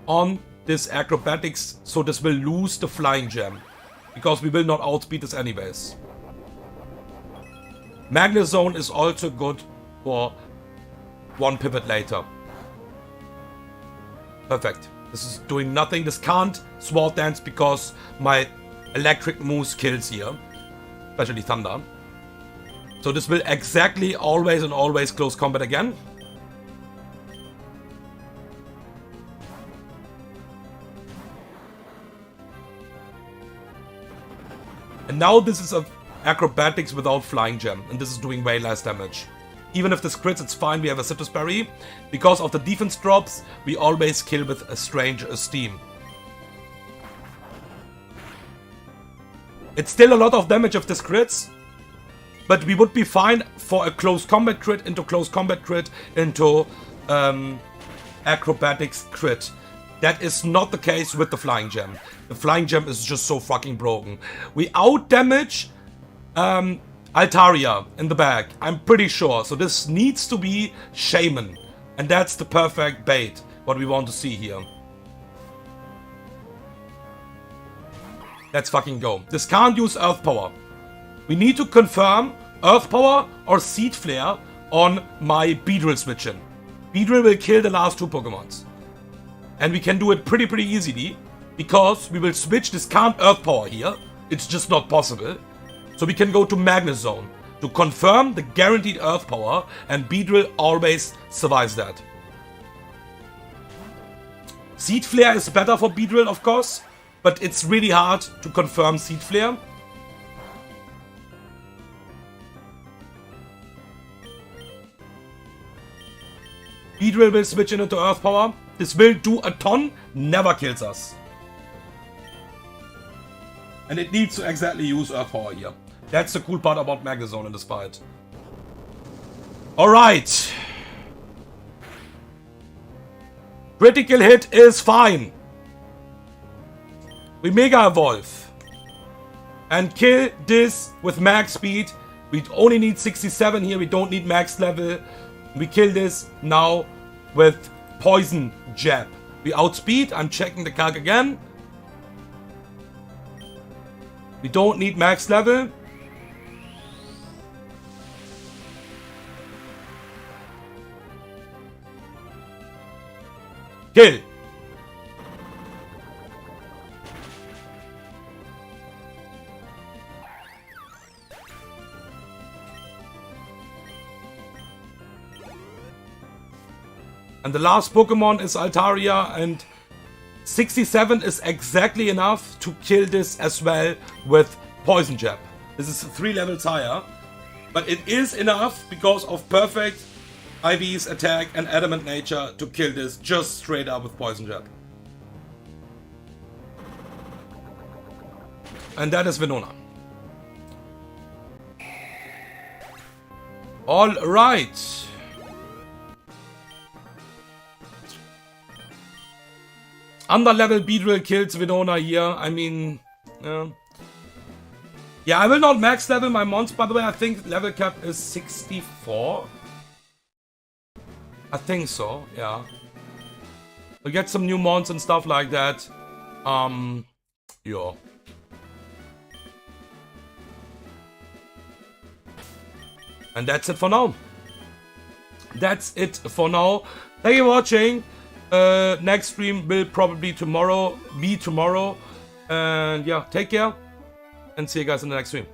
on this acrobatics, so this will lose the flying gem. Because we will not outspeed this anyways. Magnezone is also good for one pivot later. Perfect. This is doing nothing. This can't Sword Dance because my electric moves kills here. Especially Thunder. So this will exactly always and always close combat again. And now this is a acrobatics without flying gem. And this is doing way less damage. Even if this crits, it's fine. We have a Citrus Berry. Because of the defense drops, we always kill with a Strange Esteem. It's still a lot of damage if this crits. But we would be fine for a close combat crit into close combat crit into acrobatics crit. That is not the case with the Flying Gem. The Flying Gem is just so fucking broken. We out-damage Altaria in the back, I'm pretty sure. So this needs to be Shaman. And that's the perfect bait, what we want to see here. Let's fucking go. This can't use Earth Power. We need to confirm Earth Power or Seed Flare on my Beedrill switch-in. Beedrill will kill the last 2 Pokemons. And we can do it pretty easily, because we will switch. This can't Earth Power here. It's just not possible. So we can go to Magnet Zone to confirm the guaranteed Earth Power, and Beedrill always survives that. Seed Flare is better for Beedrill, of course, but it's really hard to confirm Seed Flare. Beedrill will switch into Earth Power. This will do a ton, never kills us. And it needs to exactly use Earth Power here. That's the cool part about Magnet Zone in this fight. Alright. Critical hit is fine. We Mega Evolve. And kill this with max speed. We only need 67 here, we don't need max level. We kill this now with Poison Jab. We outspeed, I'm checking the calc again. We don't need max level. Kill. And the last Pokemon is Altaria, and 67 is exactly enough to kill this as well with Poison Jab. This is 3 levels higher, but it is enough because of perfect IV's attack and adamant nature to kill this just straight up with Poison Jab. And that is Venona. Alright. Under-level Beedrill kills Venona here. I mean, yeah, I will not max level my mons, by the way. I think level cap is 64. I think so, yeah. We'll get some new mons and stuff like that. Yeah. And that's it for now. That's it for now. Thank you for watching. Next stream will probably be tomorrow. And yeah, take care. And see you guys in the next stream.